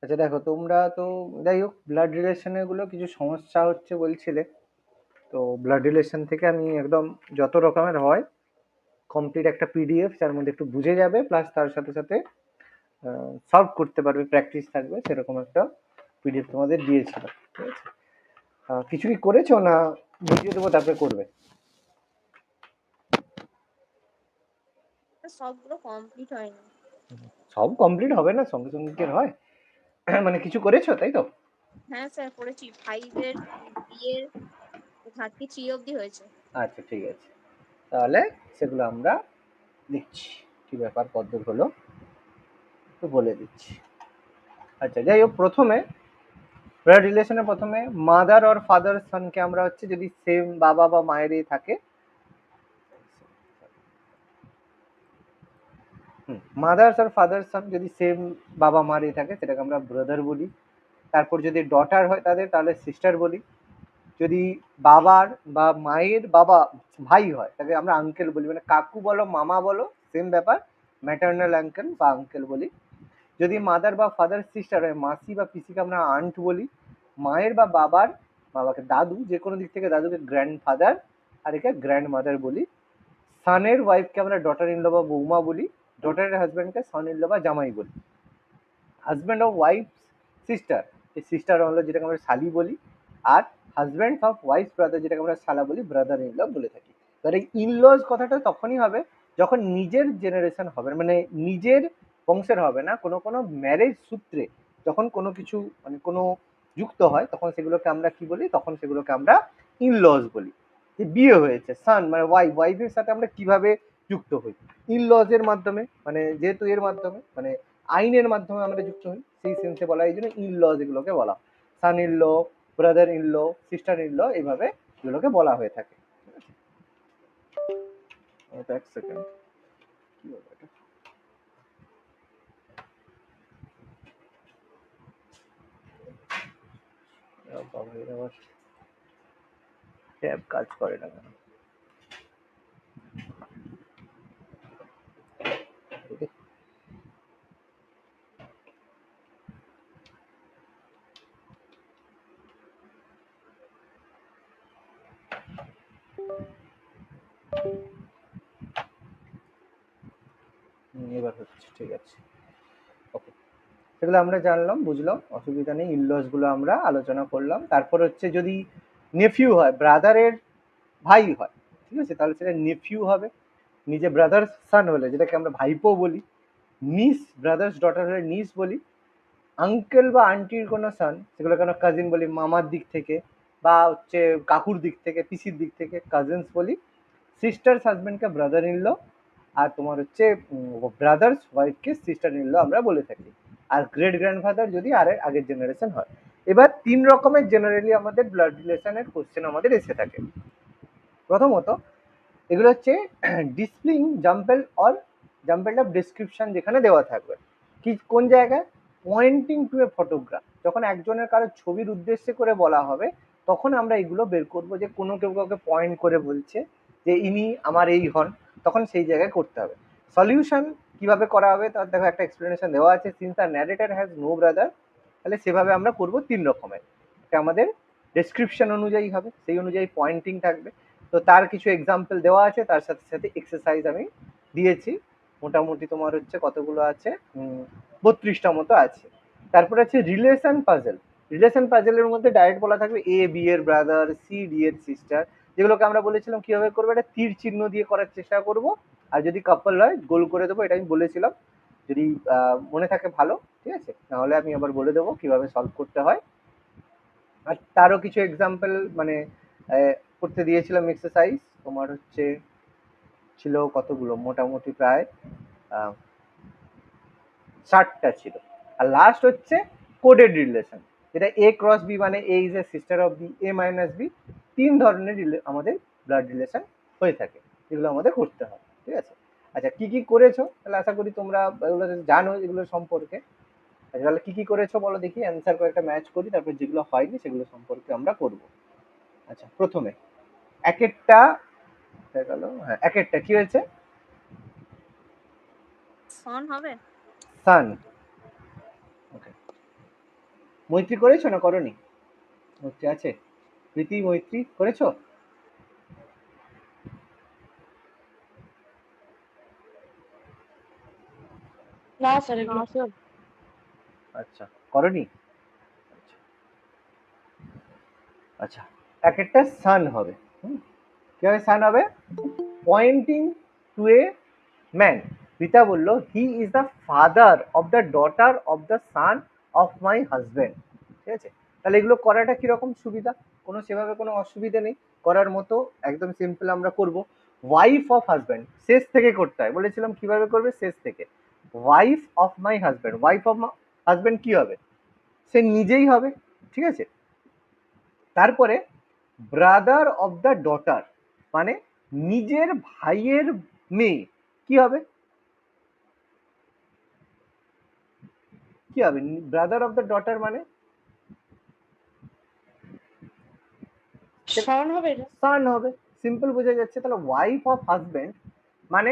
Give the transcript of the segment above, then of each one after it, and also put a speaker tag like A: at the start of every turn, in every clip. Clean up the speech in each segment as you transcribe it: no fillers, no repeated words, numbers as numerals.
A: আচ্ছা দেখো, তোমরা তো যাই হোক ব্লাড রিলেশনের গুলো কিছু সমস্যা হচ্ছে বলছিলে। তো ব্লাড রিলেশন থেকে আমি একদম যত রকমের হয় কমপ্লিট একটা পিডিএফ, যার মধ্যে একটু বুঝে যাবে প্লাস তার সাথে সাথে সলভ করতে পারবে, প্র্যাকটিস থাকবে, সেরকম একটা পিডিএফ তোমাদের দিয়েছিল। ঠিক আছে, কিছু কি করেছো না বুঝিয়ে দেবো তারপরে করবে?
B: সবগুলো কমপ্লিট হয়নি।
A: সব কমপ্লিট হবে না, সঙ্গে সঙ্গে কি আর হয়? মানে কিছু করেছো তাই তো?
B: হ্যাঁ স্যার, করেছি। 5 এর বিয়ের 33 অবধি হয়েছে।
A: আচ্ছা ঠিক আছে, তাহলে সেগুলো আমরা দেখছি কি ব্যাপার কদ্দূর হলো, একটু বলে দিচ্ছি। আচ্ছা যাই হোক, প্রথমে ব্লাড রিলেশনে প্রথমে মাদার আর ফাদার সনকে আমরা হচ্ছে যদি সেম বাবা বা মায়েরই থাকে, মাদার্স আর ফাদার সন যদি সেম বাবা মারই থাকে সেটাকে আমরা ব্রাদার বলি। তারপর যদি ডটার হয় তাদের, তাহলে সিস্টার বলি। যদি বাবার বা মায়ের বাবা ভাই হয় তাকে আমরা আঙ্কেল বলি, মানে কাকু বলো মামা বলো সেম ব্যাপার, ম্যাটার্নাল আঙ্কেল বা আঙ্কেল বলি। যদি মাদার বা ফাদার সিস্টার হয়, মাসি বা পিসিকে আমরা আন্ট বলি। মায়ের বা বাবার বাবাকে দাদু, যে কোনো দিক থেকে দাদুকে গ্র্যান্ড ফাদার আর একে গ্র্যান্ড মাদার বলি। সানের ওয়াইফকে আমরা ডটার ইন ল বা বৌমা বলি। ডটারের হাজব্যান্ডকে সন ইন ল বা জামাই বলি। হাজব্যান্ড অফ ওয়াইফ সিস্টার, এই সিস্টার হলো যেটাকে আমরা শালি বলি। আর হাজব্যান্ড অফ ওয়াইফ ব্রাদার, যেটাকে আমরা শালা বলি, ব্রাদার ইন ল বলে থাকি। এবার এই ইনলজ কথাটা তখনই হবে যখন নিজের জেনারেশন হবে, মানে নিজের বংশের হবে না, কোনো কোনো ম্যারেজ সূত্রে যখন কোনো কিছু মানে কোনো যুক্ত হয় তখন সেগুলোকে আমরা কি বলি, তখন সেগুলোকে আমরা ইনলজ বলি। যে বিয়ে হয়েছে, সান মানে ওয়াইফের সাথে আমরা কিভাবে যুক্ত হই? ইনলজ এর মাধ্যমে, মানে যেহেতু এর মাধ্যমে মানে আইনের মাধ্যমে আমরা যুক্ত হই, সেই সেন্সে বলা, এই জন্য ইন লজ এগুলোকে বলা। Son in law, brother in law, sister in law, এইভাবে এগুলোকে বলা হয়ে থাকে। এক সেকেন্ড, কি হলো এটা? বাবা, এর আবার ট্যাব কাজ করে না কেন? এবার হচ্ছে, ঠিক আছে, ওকে। সেগুলো আমরা জানলাম, বুঝলাম, অসুবিধা নেই। ইনলস গুলো আমরা আলোচনা করলাম। তারপর হচ্ছে যদি নেফিউ হয়, ব্রাদারের ভাই হয়, ঠিক আছে, তাহলে সেটা নেফিউ হবে। নিজে ব্রাদার সান হলে যেটাকে আমরা ভাইপো বলি। নিস, ব্রাদার্স ডটার হলে নিস বলি। আঙ্কেল বা আন্টির কোনো সান সেগুলোকে আমরা কাজিন বলি, মামার দিক থেকে বা হচ্ছে কাকুর দিক থেকে, পিসির দিক থেকে কাজিনস বলি। সিস্টার্স হাজব্যান্ডকে ব্রাদার ইন ল, আর তোমার হচ্ছে ব্রাদার্স ওয়াইফকে সিস্টার ইন ল আমরা বলে থাকি। আর গ্রেট গ্র্যান্ডফাদার যদি আগের জেনারেশন হয়। এবার তিন রকমের জেনারেলি আমাদের ব্লাড রিলেশনের কোশ্চেন আমাদের এসে থাকে। প্রথমত এগুলো হচ্ছে ডিসপ্লিং জাম্পেল অর জাম্পেল অফ ডিসক্রিপশন, যেখানে দেওয়া থাকবে কি কোন জায়গায়, পয়েন্টিং টু এ ফটোগ্রাফ, যখন একজনের কারো ছবির উদ্দেশ্যে করে বলা হবে তখন আমরা এগুলো বের করবো, যে কোনো কেউ কাউকে পয়েন্ট করে বলছে যে ইনি আমার এই হন, তখন সেই জায়গায় করতে হবে। সলিউশন কিভাবে করা হবে তার দেখো একটা এক্সপ্লেনেশন দেওয়া আছে। Since the narrator has no brother, তাহলে সেভাবে আমরা করবো তিন রকমের। এটা আমাদের ডেসক্রিপশন অনুযায়ী হবে, সেই অনুযায়ী পয়েন্টিং থাকবে। তো তার কিছু এক্সাম্পল দেওয়া আছে, তার সাথে সাথে এক্সারসাইজ আমি দিয়েছি। মোটামুটি তোমার হচ্ছে কতগুলো আছে, 32টা মতো আছে। তারপরে আছে রিলেশন পাজেল। রিলেশন পাজেলের মধ্যে ডাইরেক্ট বলা থাকবে এ বি এর ব্রাদার, সি ডি এর সিস্টার, যেগুলোকে আমরা বলেছিলাম কিভাবে করবো, এটা তীর চিহ্ন দিয়ে করার চেষ্টা করব। আর যদি কাপল হয় গোল করে দেবো, এটা আমি বলেছিলাম। যদি মনে থাকে ভালো, ঠিক আছে, নাহলে আমি আবার বলে দেবো কিভাবে সলভ করতে হয়। আর তারও কিছু এক্সাম্পল মানে করতে দিয়েছিলাম এক্সারসাইজ। তোমার হচ্ছে ছিল কতগুলো, মোটামুটি প্রায় 60টা ছিল। আর লাস্ট হচ্ছে কোডেড রিলেশন, যেটা এ ক্রস বি, মানে A is a sister of B, A minus B. তিন ধরনের আমাদের ব্লাড রিলেশন হয়ে থাকে, যেগুলো আমাদের করতে হয়। ঠিক আছে, আচ্ছা কি কি করেছো তাহলে আশা করি তোমরা এগুলো জানো এগুলো সম্পর্কে। আচ্ছা তাহলে কি কি করেছো বলো দেখি, অ্যান্সার কয়েকটা ম্যাচ করি, তারপর যেগুলো হয়নি সেগুলো সম্পর্কে আমরা করবো। আচ্ছা প্রথমে এক একটা গেল, হ্যাঁ এক একটা কি হয়েছে,
B: সন হবে।
A: সান, ওকে, মৈত্রী করেছো না করনি? মৈত্রী আছে? প্রীতি মৈত্রী করেছো?
C: না স্যার এগুলো
A: আচ্ছা, করনি? আচ্ছা, আচ্ছা, এক একটা সান হবে। কি হবে সান হবে? Pointing to a man. পিতা বলল he is the father of the daughter of the son of my husband. ঠিক আছে, তাহলে এগুলো করাটা কিরকম সুবিধা? কোনো সেভাবে কোনো অসুবিধা নেই, করার মতো একদম সিম্পল আমরা করব। ওয়াইফ অফ হাজব্যান্ড শেষ থেকে করতে হয়, বলেছিলাম কিভাবে করবে, শেষ থেকে। Wife of my husband, wife of husband কি হবে? সে নিজেই হবে। ঠিক আছে, তারপরে ব্রাদার অফ দ্য ডটার মানে নিজের ভাইয়ের মেয়ে কি হবে? কি হবে ব্রাদার অফ দ্য ডটার মানে?
C: সাউন্ড হবে এটা
A: সান হবে, সিম্পল বোঝা যাচ্ছে। তাহলে ওয়াইফ অফ হাজবেন্ড মানে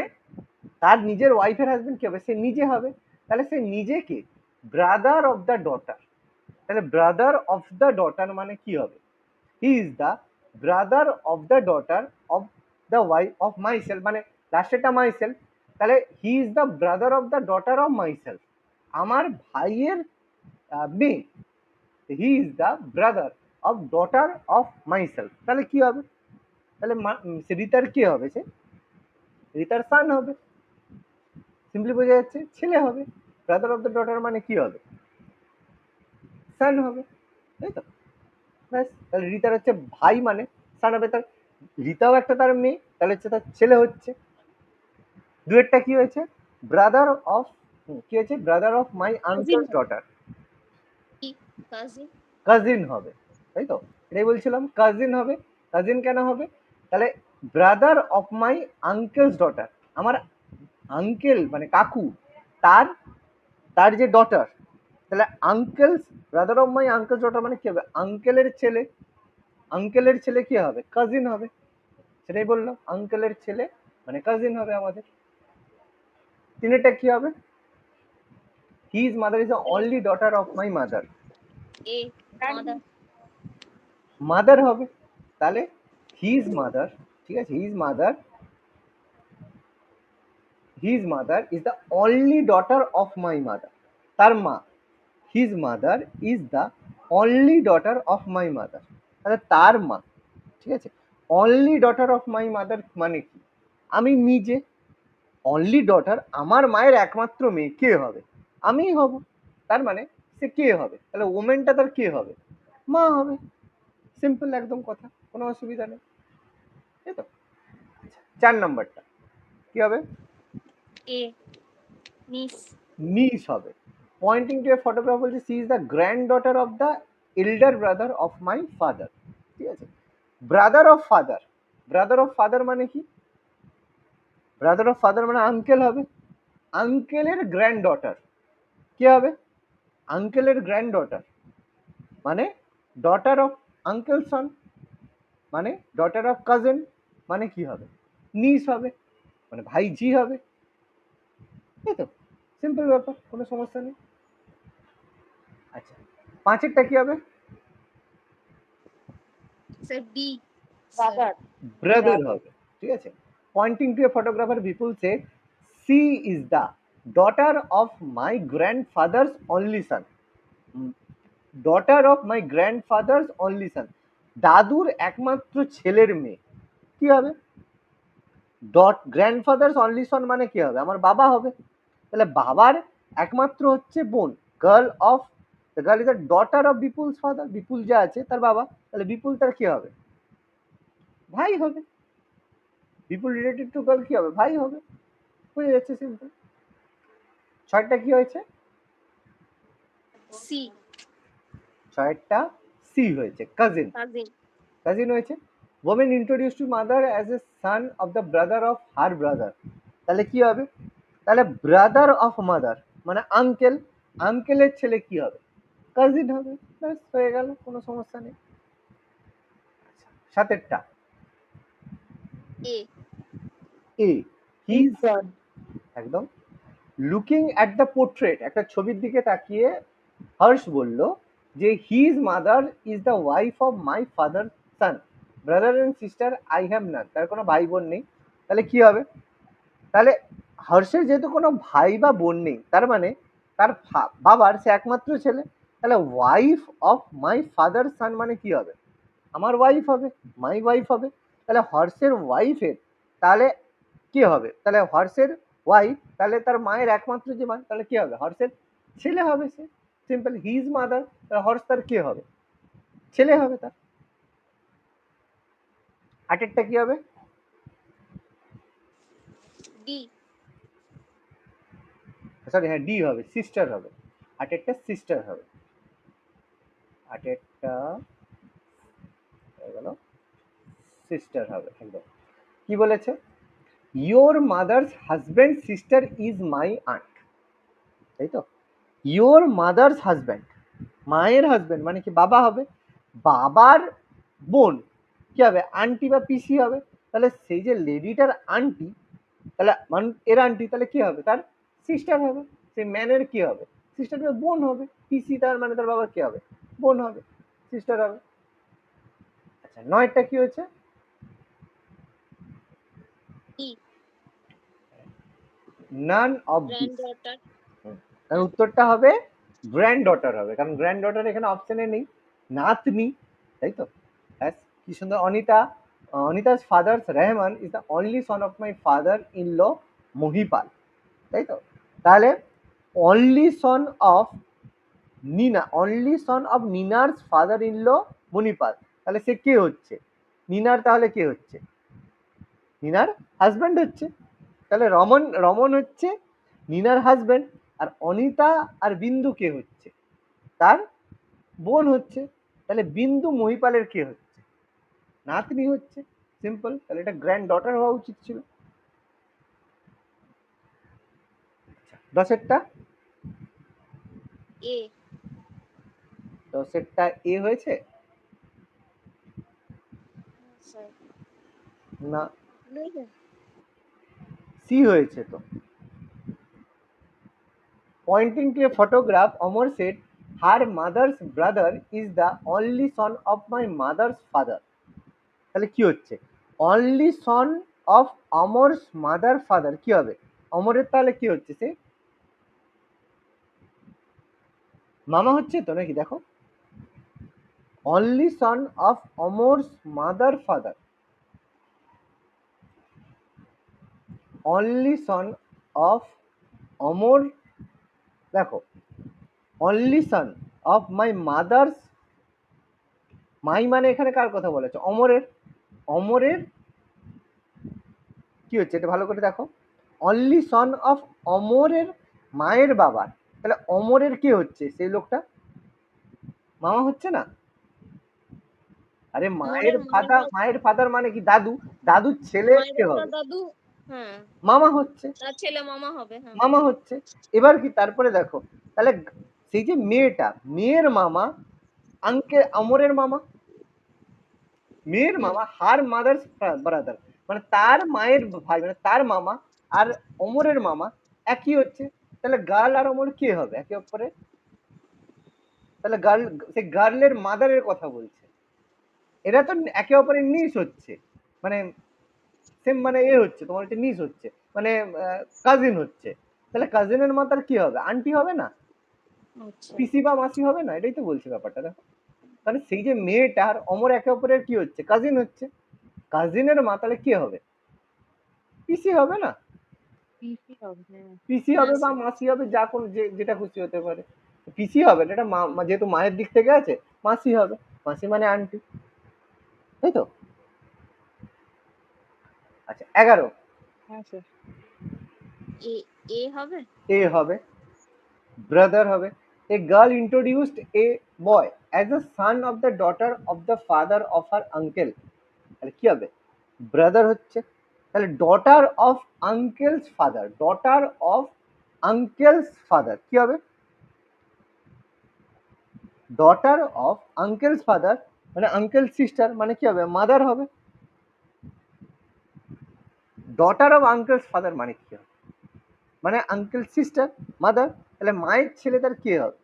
A: তার নিজের ওয়াইফের হাজবেন্ড কি হবে? সে নিজে হবে। তাহলে সে নিজেকে ব্রাদার অফ দ্য ডটার, তাহলে ব্রাদার অফ দ্য ডটার মানে কি হবে? হি is the brother of the daughter of the wife of myself, মানে লাস্টেরটা মাইসেলফ। তাহলে হি is the brother of the daughter of myself, আমার ভাইয়ের মেয়ে। হি is the brother of daughter of myself, তাহলে কি হবে? তাহলে সে রিতার কে হবে? সে রিতার সান হবে। সিম্পলি বোঝা যাচ্ছে, ছেলে হবে। ব্রাদার অফ দ্য ডটার মানে কি হবে? সান হবে, তাই তো? ব্যাস, তাহলে রিতার হচ্ছে ভাই মানে সান হবে। তার রিতাও একটা তার মেয়ে, তাহলে হচ্ছে তার ছেলে হচ্ছে। দুয়েরটা কি হয়েছে? ব্রাদার অফ, কি হয়েছে? Brother of my uncle daughter,
B: cousin
A: cousin হবে, তাই তো? এটাই বলছিলাম, কাজিন হবে। কাজিন কেন হবে? তাহলে brother of my uncle's daughter, আমার আঙ্কেল মানে কাকু, তার তার যে ডটার, তাহলে uncle's brother of my uncle's daughter মানে কি হবে? আঙ্কেলের ছেলে। আঙ্কেলের ছেলে কি হবে? কাজিন হবে। সেটাই বললাম, আঙ্কেলের ছেলে মানে কাজিন হবে আমাদের। তিনেরটা কি হবে? His mother is the only daughter of my mother,
B: a mother
A: mother হবে। তাহলে হিজ মাদার, ঠিক আছে, his mother is the only daughter of my mother, তার মা। His mother is the only daughter of my mother, তাহলে তার মা। ঠিক আছে, only daughter of my mother মানে কি? আমি নিজে। অনলি ডটার আমার মায়ের একমাত্র মেয়ে কে হবে? আমিই হব। তার মানে সে কে হবে? তাহলে ওমেনটা তার কে হবে? মা হবে। সিম্পল একদম কথা, কোনো অসুবিধা নেই, তাই তো? 4 নম্বরটা কি হবে?
B: এ নিস
A: নিস হবে। পয়েন্টিং টু এ ফটোগ্রাফ বলছে she is the granddaughter of the elder brother of my father. ঠিক আছে, brother of father, brother of father মানে কি? ব্রাদার অফ ফাদার মানে আঙ্কেল হবে। আঙ্কেলের গ্র্যান্ড ডটার কি হবে? আঙ্কেলের গ্র্যান্ড ডটার মানে ডটার অফ আঙ্কেল সন, মানে ডটার অফ কাজিন, মানে কি হবে? নিস হবে, মানে ভাইঝি হবে, তাই তো? সিম্পল ব্যাপার, কোনো সমস্যা নেই। আচ্ছা, 5এরটা কি হবে?
B: স্যার বি
C: ব্রাদার
A: ব্রাদার হবে। ঠিক আছে, pointing to a photographer Bipul সে she is the daughter of my grandfather's only son, daughter of my grandfather's only son, দাদুর একমাত্র ছেলের মেয়ে। কি হবে? গ্র্যান্ডফাদার্স অনলি সন মানে কি হবে? আমার বাবা হবে। তাহলে বাবার একমাত্র হচ্ছে বোন, girl of, the girl is the daughter of Bipul's father, Bipul যা আছে তার বাবা, তাহলে বিপুল তার কি হবে? ভাই হবে। বিপুল রিলেটেড টু গার্ল কি হবে? ভাই হবে। হয়ে যাচ্ছে সিম্পল। 6টা কি হয়েছে?
B: সি
A: 6টা সি হয়েছে, কাজিন।
B: কাজিন
A: কাজিন হয়েছে। woman introduced to mother as a son of the brother of her brother, তাহলে কি হবে? তাহলে ব্রাদার অফ মাদার মানে আঙ্কেল, আঙ্কেলের ছেলে কি হবে? কাজিন হবে। ব্যাস হয়ে গেল, কোনো সমস্যা নেই। 7এরটা
B: এ
A: এ হিজ,
C: সন
A: একদম। লুকিং অ্যাট দ্য পোর্ট্রেট, একটা ছবির দিকে তাকিয়ে হর্ষ বলল যে his mother is the wife of my father San, brother and sister I have নান, তার কোনো ভাই বোন নেই, তাহলে কি হবে? তাহলে হর্ষের যেহেতু কোনো ভাই বা বোন নেই, তার মানে তার বাবার সে একমাত্র ছেলে, তাহলে ওয়াইফ অফ মাই ফাদার সান মানে কি হবে? আমার ওয়াইফ হবে, মাই ওয়াইফ হবে। তাহলে হর্ষের ওয়াইফের তাহলে কি হবে? তাহলে হর্ষের ওয়াইফ তাহলে তার মায়ের একমাত্র যে মা, তাহলে কি হবে? হর্ষের ছেলে হবে সে, সিম্পল হিজ মাদার, তাহলে হর্ষ তার কি হবে? ছেলে হবে তার। আটেরটা কি হবে?
B: ডি।
A: সরি হ্যাঁ ডি হবে, সিস্টার হবে। আটেরটা সিস্টার হবে। আটেরটা হয়ে গেল সিস্টার হবে একদম। কি বলেছে? Your mother's husband sister is my aunt, তাই তো? ইয়োর মাদার্স হাজব্যান্ড, মায়ের হাজব্যান্ড মানে কি? বাবা হবে। বাবার বোন কি হবে? আন্টি বা পিসি হবে। তাহলে সেই যে লেডিটার আন্টি, তাহলে এর আন্টি তাহলে কি হবে? তার সিস্টার হবে। সেই ম্যানের কি হবে? সিস্টার বোন হবে। পিসি তার মানে তার বাবার কি হবে? বোন হবে, সিস্টার হবে। আচ্ছা নয়টা কি হয়েছে?
B: E.
A: None of this.
B: Granddaughter.
A: তার উত্তরটা হবে গ্র্যান্ড ডটার হবে, কারণ গ্র্যান্ড ডটার এখানে অপশনে নেই, নাতনি, তাই তো? ব্যাস, কি সুন্দর। অনিতা, অনিতা's father Rahman is the only son of my father in law Mahipal, তাই তো? তাহলে only son of Nina, only son of নিনার ফাদার ইন ল মণিপাল, তাহলে সে কে হচ্ছে? নিনার তাহলে কে হচ্ছে? নিনার হাজব্যান্ড হচ্ছে। তাহলে রমন, রমন হচ্ছে নিনার হাজব্যান্ড, আর অনিতা আর বিন্দু কে হচ্ছে? তার বোন হচ্ছে। তাহলে বিন্দু মহিপালের কে হচ্ছে? নাতনি হচ্ছে, সিম্পল। তাহলে এটা গ্র্যান্ড ডটার হওয়া উচিত ছিল। দশেরটা,
B: এ।
A: দশেরটা এ হয়েছে
B: স্যার
A: না?
B: বুঝলেন?
A: সি হয়েছে তো। Pointing to a photograph, Omar said, her mother's brother is the only son of my mother's father. তাহলে কি হচ্ছে? Only son of Amar's mother father কি হবে? অমরের তাহলে কি হচ্ছে? সে মামা হচ্ছে তো নাকি? দেখো, only son of Amar's mother father, only son of Amar, দেখো only son of my mother's, my মানে এখানে কার কথা বলেছে? অমরের। অমরের কি হচ্ছে এটা ভালো করে দেখো, অনলি সন অফ অমরের মায়ের বাবার, তাহলে অমরের কে হচ্ছে? সেই লোকটা মামা হচ্ছে না? আরে মায়ের
B: অমরের মায়ের
A: ফাদার, মায়ের ফাদার মানে কি? দাদু, দাদুর ছেলে
B: মায়ের
A: কে
B: দাদা
A: হবে?
B: দাদু। হ্যাঁ,
A: মামা হচ্ছে,
B: তার ছেলে মামা হবে। হ্যাঁ।
A: মামা হচ্ছে। এবার কি তারপরে দেখো, তাহলে সেই যে মেয়েটা, মেয়ের মামা আঙ্কেল, অমরের মামা, মেয়ের
B: হুম।
A: মামা হার মাদার্স ব্রাদার, মানে তার মায়ের ভাই, মানে তার মামা আর অমরের মামা একই হচ্ছে। তাহলে গার্ল আর অমর কে হবে একে অপরের? তাহলে গার্ল, সে গার্লের মাদারের কথা বলছে। এরা তো একে অপরের নিস হচ্ছে, মানে সেম, মানে এ হচ্ছে তোমার হচ্ছে নিস হচ্ছে, মানে কাজিন হচ্ছে। তাহলে কাজিনের মাতার কি হবে? আন্টি হবে না?
B: আচ্ছা।
A: পিসি বা মাসি হবে না? এটাই তো বলছি ব্যাপারটা, দেখো। তাহলে সেই যে মেয়েটা আর অমর একে অপরের কি হচ্ছে? কাজিন হচ্ছে। কাজিনের মা তাহলে কি হবে? পিসি হবে না?
C: পিসি হবে, হ্যাঁ।
A: পিসি
B: হ্যাঁ
A: হবে বা
B: স্যার।
A: মাসি হবে, যা কোন যেটা খুশি হতে পারে। পিসি হবে না, এটা যেহেতু মায়ের দিক থেকে আছে, মাসি হবে। মাসি মানে আন্টি, তাই তো? আচ্ছা 11,
C: হ্যাঁ স্যার।
B: এ। এ হবে।
A: এ হবে, ব্রাদার হবে। A girl introduced a boy as a son of the daughter of the father of her uncle, তাহলে কি হবে? ব্রাদার হচ্ছে। তাহলে daughter of uncle's father, daughter of uncle's father কি হবে? ডটার অফ আঙ্কেলস ফাদার মানে uncle sister, মানে কি হবে? মাদার হবে। ডটার অফ আঙ্কেলস ফাদার মানে কি হবে? মানে আঙ্কেল সিস্টার, মাদার। তাহলে মায়ের ছেলে তার কে হবে?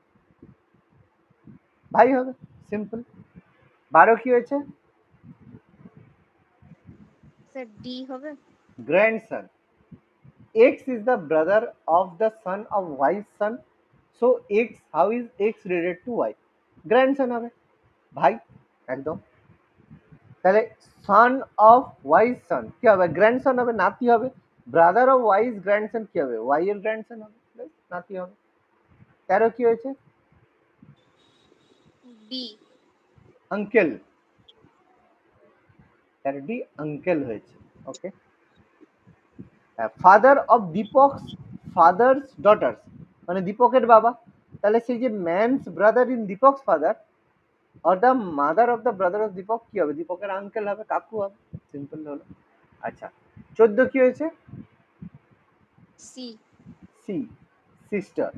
A: ভাই হবে, সিম্পল। 12 কি হয়েছে?
B: স্যার ডি হবে।
A: Grandson. X is the brother of the son of Y's son. So X, how is X related to Y? Grandson হবে, ভাই, একদম। তাহলে son of Y's son কি হবে? গ্র্যান্ডসন হবে, নাতি হবে। ব্রাদার অফ Y's গ্র্যান্ডসন কি হবে? Y এর গ্র্যান্ডসন হবে, ব্যাস, নাতি হবে। 13 কি হয়েছে?
B: ডি।
A: আঙ্কেল। 13 ডি আঙ্কেল হয়েছে। Okay. Father of Deepak's father's daughters, মানে দীপকের বাবা। তাহলে সেই যে man's brother in Deepak's father or the mother of the brother of Deepak কি হবে? দীপকের আঙ্কেল হবে, কাকু হবে, সিম্পল হলো। আচ্ছা, 14 কি হয়েছে?
B: C.
A: C, sister.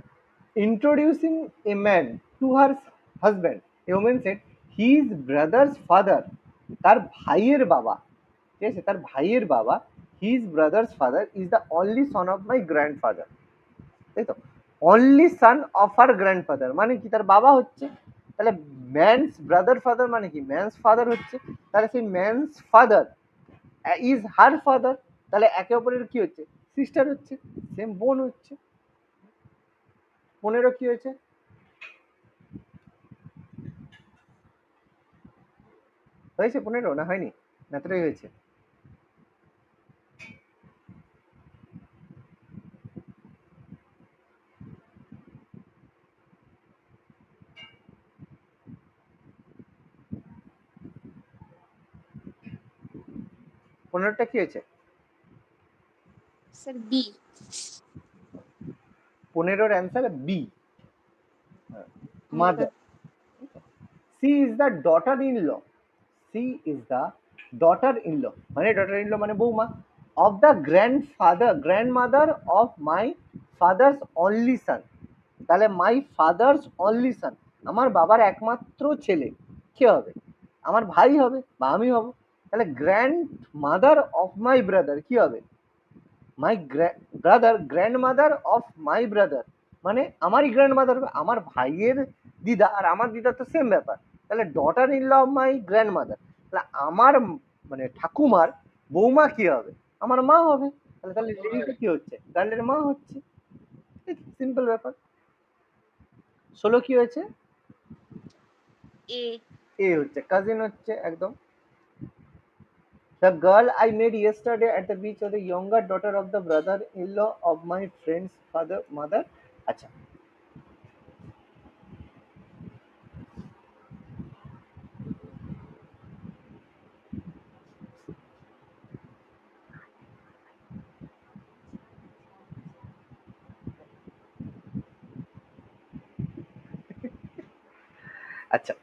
A: Introducing a man to her husband, a women said his brother's father, তার ভাইয়ের বাবা, ঠিক আছে, তার ভাইয়ের বাবা, his brother's father is the only son of my grandfather, তাই তো? Only son of our grandfather মানে কি? তার বাবা হচ্ছে। তাহলে ম্যানস ব্রাদার ফাদার মানে কি? ম্যানস ফাদার হচ্ছে। তাহলে সেই man's father is her father, তাহলে একে অপরের কি হচ্ছে? সিস্টার হচ্ছে, সেম বোন হচ্ছে। 15 কি হয়েছে? হয়েছে 15 না হয়নি? না এতটাই হয়েছে? পনেরোটা কি হয়েছে?
B: Sir B.
A: 15-র answer B, mother. She is the daughter in law, she is the daughter in law মানে ডটার ইন ল মানে বৌমা, of the grandfather grandmother of my father's only son. তাহলে মাই ফাদার্স অনলি সান, আমার বাবার একমাত্র ছেলে কে হবে? আমার ভাই হবে বা আমি হব। তাহলে grand mother of my brother কি হবে? My brother grand mother of my brother মানে আমারই গ্র্যান্ড মাদার হবে, আমার ভাইয়ের দিদা আর আমার দিদা তো সেম ব্যাপার। তাহলে daughter in law of my grandmother, তাহলে আমার মানে ঠাকুমার বৌমা কি হবে? আমার মা হবে। তাহলে তাহলে লেডিটা কি হচ্ছে? গার্লের মা হচ্ছে। সিম্পল ব্যাপার। 16 কি হয়েছে?
B: এ।
A: এ হচ্ছে কাজিন হচ্ছে একদম। The girl I met yesterday at the beach was the younger daughter of the brother-in-law of my friend's father mother. আচ্ছা, আচ্ছা,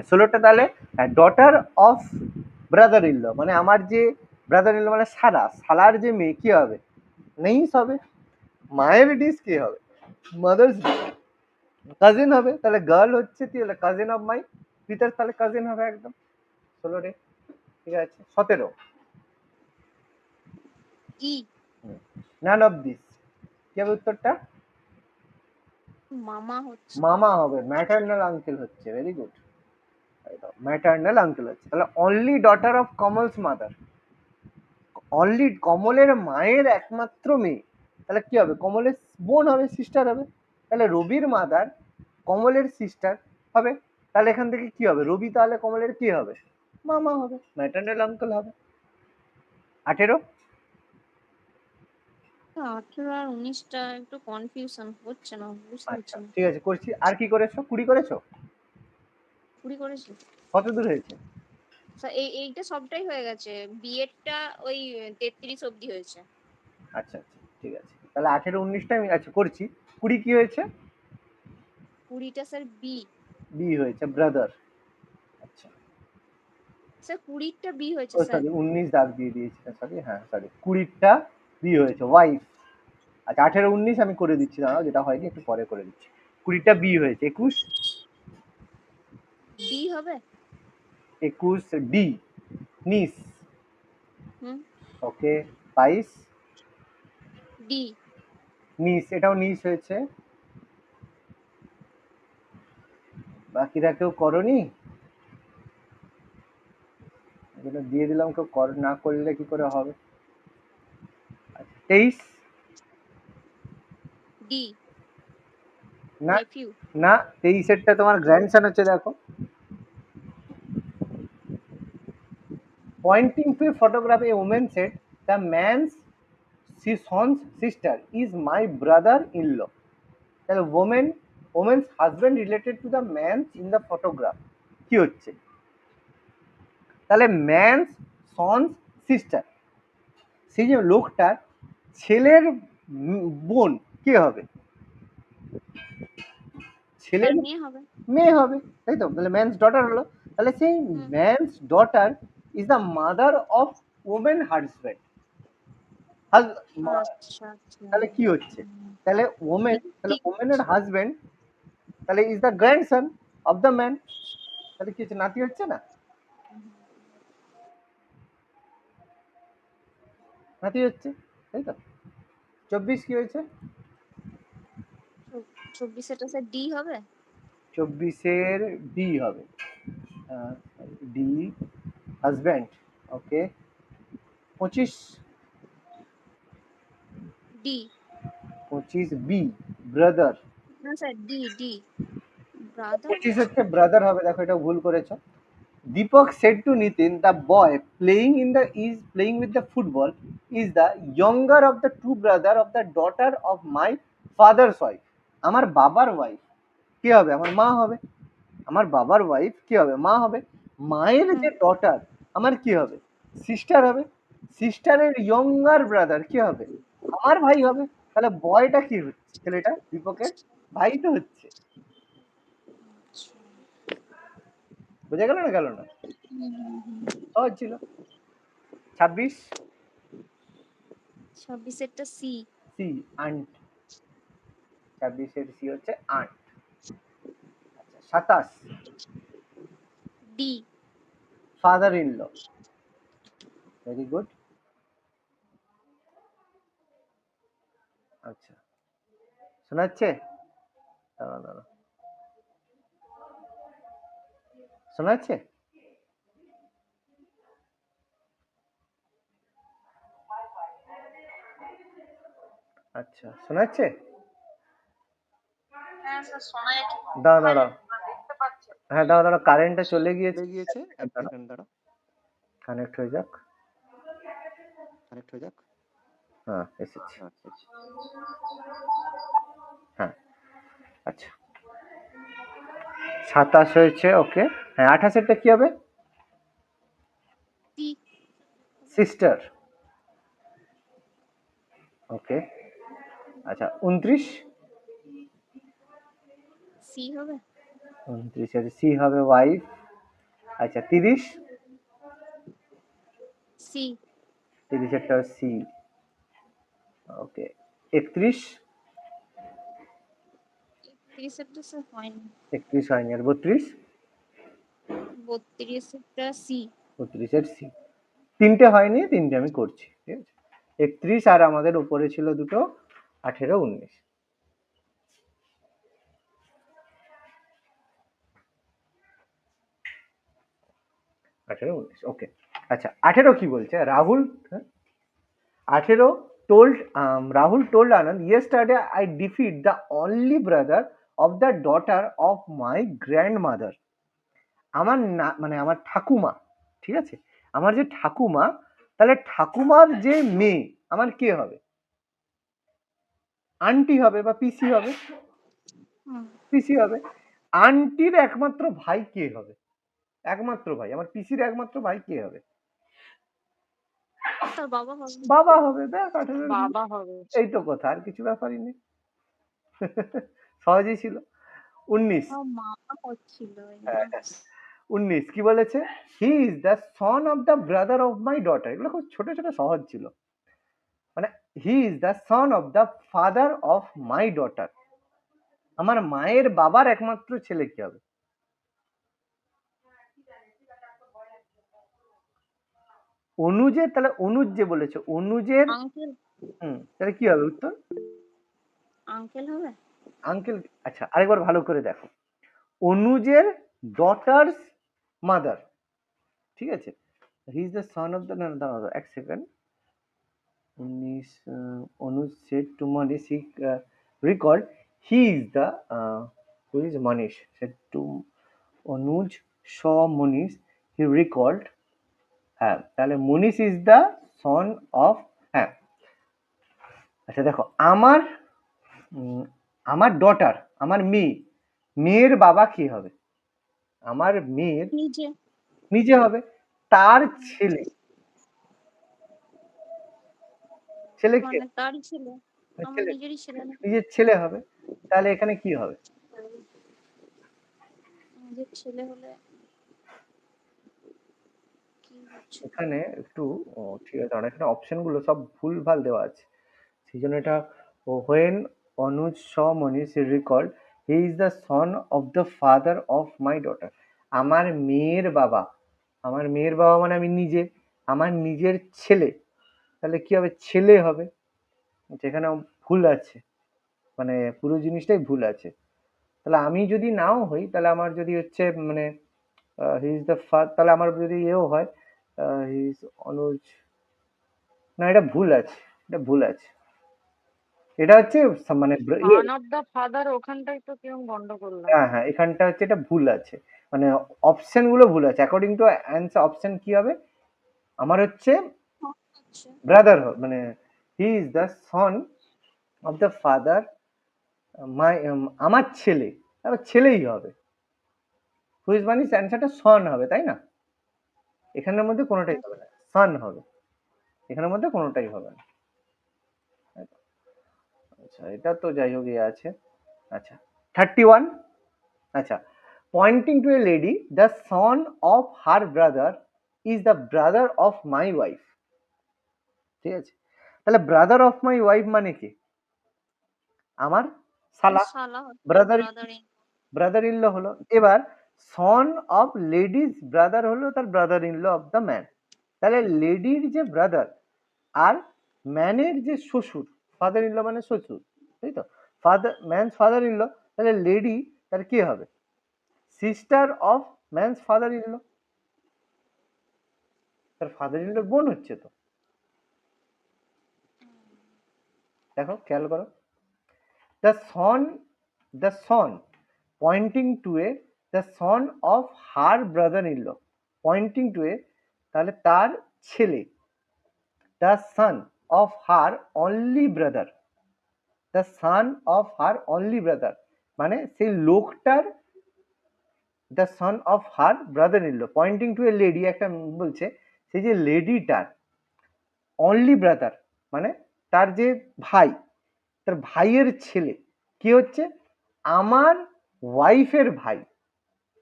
A: 16টা তাহলে daughter of brother in law মানে আমার যে ব্রাদার ইন ল মানে সালা, সালার যে মেয়ে কি হবে? নেইস হবে। মায়ের ডিস কি হবে? মাদার্স কাজিন হবে। তাহলে গার্ল হচ্ছে কাজিন অফ মাই পিতার, তাহলে কাজিন হবে একদম। 16 রে ঠিক আছে। 17
B: ই।
A: নান অফ দিস কি হবে উত্তরটা?
B: মামা হচ্ছে।
A: মামা হবে, ম্যাটার্নাল আঙ্কেল হচ্ছে। ভেরি গুড, ম্যাটার্নাল আঙ্কেল হচ্ছে। তাহলে only daughter of Kamal's mother, only কমলের মায়ের একমাত্র মেয়ে, তাহলে কি হবে? কমলের বোন হবে, সিস্টার হবে। তাহলে রবির মাদার কমলের সিস্টার হবে। তাহলে এখান থেকে কি হবে? রবি তাহলে কমলের কি হবে? মামা হবে, ম্যাটার্নাল আঙ্কেল হবে। 18
B: 18 আর 19টা একটু কনফিউশন হচ্ছে না, বুঝতে পারছি
A: আচ্ছা
B: না।
A: ঠিক আছে, করছি। আর কি করেছো? 20 করেছো?
B: 20 করেছি।
A: কত দূর হয়েছে?
B: স্যার এইটা সবটাই হয়ে গেছে। বিএডটা ওই 33 অবধি হয়েছে।
A: আচ্ছা আচ্ছা ঠিক আছে, তাহলে 18-19টা আমি আচ্ছা করছি। 20 কি হয়েছে?
B: 20টা স্যার বি।
A: বি হয়েছে, ব্রাদার। আচ্ছা,
B: স্যার 20টা বি হয়েছে
A: ও
B: স্যার।
A: সরি 19 দাগ দিয়ে দিয়েছি, সরি, হ্যাঁ সরি, 20টা বি হয়েছে, ওয়াইফ। আচ্ছা 18-19 আমি করে দিচ্ছি, দাঁড়াও, যেটা হয়নি একটু পরে করে দিচ্ছি। 20টা বি হয়েছে, 21
B: ডি হবে।
A: 21 ডি নিস।
B: হুম।
A: ওকে, 22
B: ডি।
A: নিস, এটাও নিস হয়েছে। বাকিরা কেউ করনি, এগুলো দিয়ে দিলাম, কেউ না করলে কি করে হবে। আচ্ছা 23
B: ডি
A: না
B: নেফিউ।
A: না 23 তোমার গ্র্যান্ডসন হচ্ছে, দেখো pointing to a photograph a woman said the man's son's sister is my brother in law, তাহলে woman's husband related to the man in the photograph কি হচ্ছে, তাহলে man's son's sister, সেই যে লোকটার ছেলের বোন কে হবে, ছেলের
B: তার মেয়ে হবে।
A: মেয়ে হবে, তাই তো, তাহলে ম্যানস ডটার হলো, তাহলে সেই man's daughter is the mother of women husband.
B: আচ্ছা আচ্ছা।
A: তাহলে কি হচ্ছে,
B: হুম,
A: তাহলে ওমেন,
B: ঠিক
A: তাহলে
B: ঠিক।
A: ওমেনের হাজব্যান্ড তাহলে is the grandson of the man, তাহলে কি হচ্ছে, নাতি হচ্ছে না, নাতি হচ্ছে, তাই তো। 24 কি হয়েছে,
B: 24 স্যার ডি হবে।
A: 24 ডি হবে, ডি হাজব্যান্ড, ওকে। 25
B: ডি।
A: 25 বি ব্রাদার,
B: না স্যার ডি ডি ব্রাদার।
A: 25 হচ্ছে ব্রাদার হবে, দেখো এটা ভুল করেছো। Deepak said to Nitin, the boy playing with the football is the younger of the two brother of the daughter of my father's wife. আমার বাবার wife কি হবে, আমার মা হবে, আমার বাবার ওয়াইফ কি হবে, মা হবে, মায়ের যে ডটার আমার কি হবে, সিস্টার হবে, সিস্টারের ইয়ঙ্গার ব্রাদার কি হবে, আমার ভাই হবে, তাহলে বয়টা কি হচ্ছে, ছেলেটা দীপকের ভাই তো হচ্ছে, বোঝা গেল না, গেল না, সহজ ছিল। 26
B: 26 সি।
A: সি আন্ট, 26 সি হচ্ছে আন্ট। আচ্ছা 27
B: D
A: father in law, very good. আচ্ছা শোনা যাচ্ছে, দাঁড়া দাঁড়া, শোনা যাচ্ছে, আচ্ছা শোনা যাচ্ছে, দাঁড়া দাঁড়া, হ্যাঁ দাঁড়া দাঁড়া, কারেন্টটা চলে গিয়েছে,
D: এক সেকেন্ড দাঁড়া,
A: কানেক্ট হয়ে যাক,
D: কানেক্ট হয়ে যাক।
A: হ্যাঁ এসেছে,
D: আচ্ছা
A: হ্যাঁ আচ্ছা 27 হয়েছে, ওকে। হ্যাঁ 28 কি হবে,
B: সি।
A: সিস্টার, ওকে। আচ্ছা 29
B: সি হবে।
A: 29 সি হবে ওয়াইফ। আচ্ছা 30
B: সি।
A: 30 সি, ওকে। 31
B: 31 স্যার হয়নি।
A: 31 হয়নি, আর 32
B: 32 সি।
A: 32 সি, তিনটে হয়নি, তিনটে আমি করছি, ঠিক আছে। 31 আর আমাদের উপরে ছিল দুটো 18 19, ওকে। আচ্ছা 18 কি বলছে Rahul, 18 told Rahul told Anand, yesterday I defeat the only brother of the daughter of my grandmother. আমার না মানে আমার ঠাকুমা, ঠিক আছে, আমার যে ঠাকুমা, তাহলে ঠাকুমার যে মেয়ে আমার কে হবে, আন্টি হবে বা পিসি হবে, পিসি হবে। আন্টির একমাত্র ভাই কে হবে, একমাত্র ভাই, আমার পিসির একমাত্র ভাই কে হবে,
B: তার বাবা হবে।
A: বাবা হবে, দেখ 18
C: বাবা হবে।
A: এই তো কথা, আর কিছু ব্যাপারই নেই, সহজই ছিল। 19
B: মামা হচ্ছিল।
A: 19 কি বলেছে, হি is the son of the brother of my daughter, এগুলো খুব ছোট ছোট সহজ ছিল, মানে হি is the son of the father of my daughter, আমার মায়ের বাবার একমাত্র ছেলে কি হবে, অনুজের, তাহলে অনুজ যে বলেছে অনুজের,
B: আঙ্কেল।
A: তাহলে কি হবে উত্তর,
B: আঙ্কেল হবে।
A: আঙ্কেল। আচ্ছা আরেকবার ভালো করে দেখো, অনুজের ডটার্স মাদার, ঠিক আছে। হি is the son of the, না দাঁড়াও এক second, Anuj said to Manish, he recalled he is the, who is Manish said to Anuj saw Manish, he recalled, হ্যাঁ তাহলে মনীষ ইজ দ্য সন অফ, হ্যাঁ আচ্ছা দেখো আমার আমার ডটার, আমার মেয়ের বাবা কি হবে? আমার মেয়ের
B: নিজে
A: নিজে হবে, তার ছেলে, ছেলে কে?
B: মানে তারই ছেলে, আমার
A: ছেলে,
B: নিজেরই ছেলে না,
A: নিজের ছেলে হবে, তাহলে এখানে কি হবে?
B: নিজের ছেলে হলে কি হচ্ছে?
A: এখানে একটু ঠিক আছে, এখানে অপশন গুলো সব ভুলভাল দেওয়া আছে, সেই জন্য এটা when Anuj saw Manish recalled he is the son of the father of my daughter, আমার মেয়ের বাবা, আমার মেয়ের বাবা মানে আমি নিজে, আমার নিজের ছেলে, তাহলে কি হবে? ছেলে হবে, যেখানে ভুল আছে, মানে পুরো জিনিসটাই ভুল আছে। তাহলে আমি যদি নাও হই, তাহলে আমার যদি হচ্ছে মানে হি ইজ দ্য ফাদার, তাহলে আমার যদি এও হয় হি ইজ অনুজ, না এটা ভুল আছে, এটা ভুল আছে, এটা হচ্ছে মানে
C: সন অফ দ্য ফাদার ওখানটাই তো কিরম গন্ডগোল লাগে।
A: হ্যাঁ হ্যাঁ এখানটা হচ্ছে এটা ভুল আছে, মানে অপশন গুলো ভুল আছে, অ্যাকর্ডিং টু অ্যান্সার অপশন কি হবে? আমার হচ্ছে
B: আচ্ছা
A: ব্রাদার, মানে হি is the son of the father my, আমার ছেলে, আমার ছেলেই হবে, হুইজ মানে অ্যান্সারটা সন হবে, তাই না? এখানের মধ্যে কোনোটাই হবে না, সন হবে, এখানের মধ্যে কোনোটাই হবে না। আচ্ছা এটা তো যাই হোক ইয়ে আছে। আচ্ছা 31, আচ্ছা pointing to a lady, the son of her brother is the brother of my wife, ঠিক আছে। তাহলে ব্রাদার অফ মাই ওয়াইফ মানে কি? আমার শালা,
B: শালা
A: brother,
B: brother
A: brother in law হলো। এবার সন অফ লেডিজ ব্রাদার হলো তার brother in law of the man, তাহলে লেডির যে ব্রাদার আর ম্যানের যে শ্বশুর, ফাদার ইন ল মানে শ্বশুর, তাই তো, father man's father in law, তাহলে লেডি তার কি হবে? Sister of man's father in law, তার ফাদার ইন ল বোন হচ্ছে তো, দেখো খেয়াল করো, the son, the son pointing to A, the son of her brother in law, pointing to A, তাহলে তার ছেলে, the son of her only brother, the son of her only brother মানে সেই লোকটার, the son of her brother in law, pointing to a lady একটা বলছে, সেই যে লেডিটার অনলি ব্রাদার মানে তার যে ভাই, তার ভাইয়ের ছেলে কি হচ্ছে? আমার ওয়াইফের ভাই,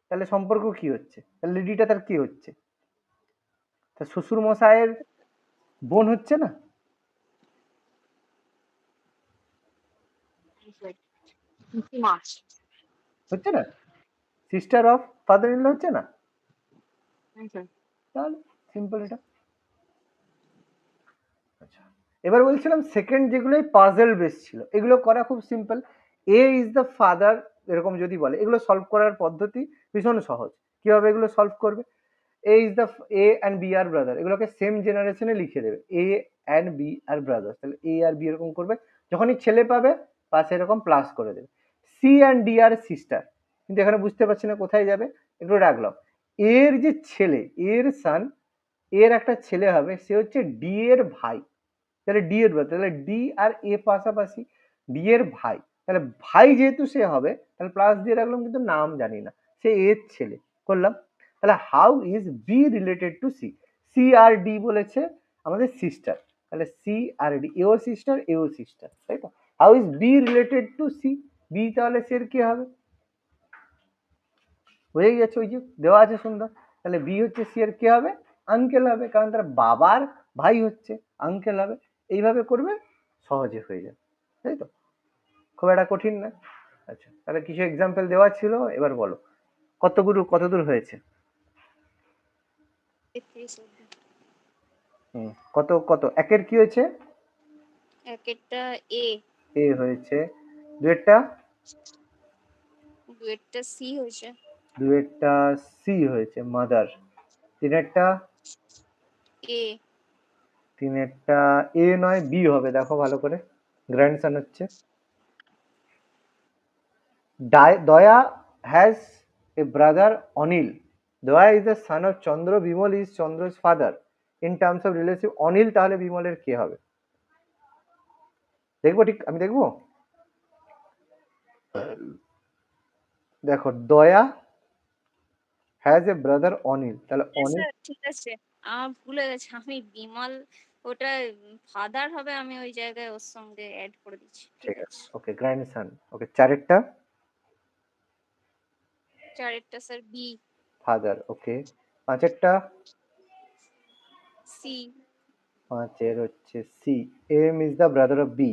A: তাহলে সম্পর্ক কি হচ্ছে? তাহলে লেডিটা তার কি হচ্ছে? তার শ্বশুর মশাইয়ের বোন হচ্ছে না?
C: মাছ
A: হচ্ছে না? Sister of father in law হচ্ছে না? তাহলে সিম্পল এটা। আচ্ছা এবার বলছিলাম সেকেন্ড যেগুলো পাজল বেস ছিল, এগুলো করা খুব simple. A is the father এরকম যদি বলে, এগুলো সলভ করার পদ্ধতি ভীষণ সহজ। কিভাবে এগুলো সলভ করবে? A is the, A and B are brother, এগুলোকে সেম জেনারেশনে লিখে দেবে, A and B are brother, তাহলে এ আর বি এরকম করবে, যখনই ছেলে পাবে পাশে এরকম প্লাস করে দেবে। C and D are sister, কিন্তু এখানে বুঝতে পারছি না কোথায় যাবে, একটু রাখলাম। এর যে ছেলে, এর সান, এর একটা ছেলে হবে, সে হচ্ছে ডি এর ভাই, তাহলে ডি এর ব্রাদার, তাহলে ডি আর এ পাশাপাশি, ডি এর ভাই, তাহলে ভাই যেহেতু সে হবে তাহলে প্লাস দিয়ে রাখলাম, কিন্তু নাম জানি না, সে এর ছেলে করলাম। তাহলে how is B related to C, C আর ডি বলেছে আমাদের সিস্টার, তাহলে সি আর ডি, এও সিস্টার এও সিস্টার, তাই তো। How is B related to C, B তাহলে সি এর কি হবে? হয়ে গেছে, ওই যে দেওয়া আছে সুন্দর, তাহলে বি হচ্ছে সি এর কি হবে? আঙ্কেল হবে, কারণ তার বাবার ভাই হচ্ছে, আঙ্কেল হবে। এইভাবে করবে, সহজে হয়ে যাবে, তাই তো, খুব একটা কঠিন না। আচ্ছা তাহলে কিছু এক্সাম্পল দেওয়া ছিল, এবার বলো কত দূর হয়েছে?
B: 33 অবধি।
A: কত কত একের কি হয়েছে?
B: একেরটা এ,
A: এ হয়েছে, দুয়েরটা
B: ডুয়েটটা সি হয়েছে।
A: দুয়েরটা সি হয়েছে, মাদার। তিনেরটা
B: এ।
A: তিনেরটা এ নয় বি হবে, দেখো ভালো করে, গ্র্যান্ডসন হচ্ছে। দয়া has a brother Anil. Daya is the son of Chandra, Bimal is Chandra's father. In terms of relative Anil তাহলে বিমলের কে হবে? দেখবো, ঠিক আমি দেখবো। দেখো, দয়া হ্যাজ এ ব্রাদার অনিল, তাহলে
B: হ্যাঁ
A: অনিল।
B: স্যার, ঠিক আছে। আমার ভুলে গেছে, আমি বিমল ওটা ফাদার হবে, আমি ওই জায়গায় ওর সঙ্গে অ্যাড করে দিচ্ছি। ঠিক
A: ঠিক আছে,
B: আছে।
A: Okay, grandson. ওকে, চারেরটা
B: চারেরটা স্যার বি।
A: ফাদার। ওকে, পাঁচেরটা
B: সি।
A: পাঁচের হচ্ছে C, M is the brother of B.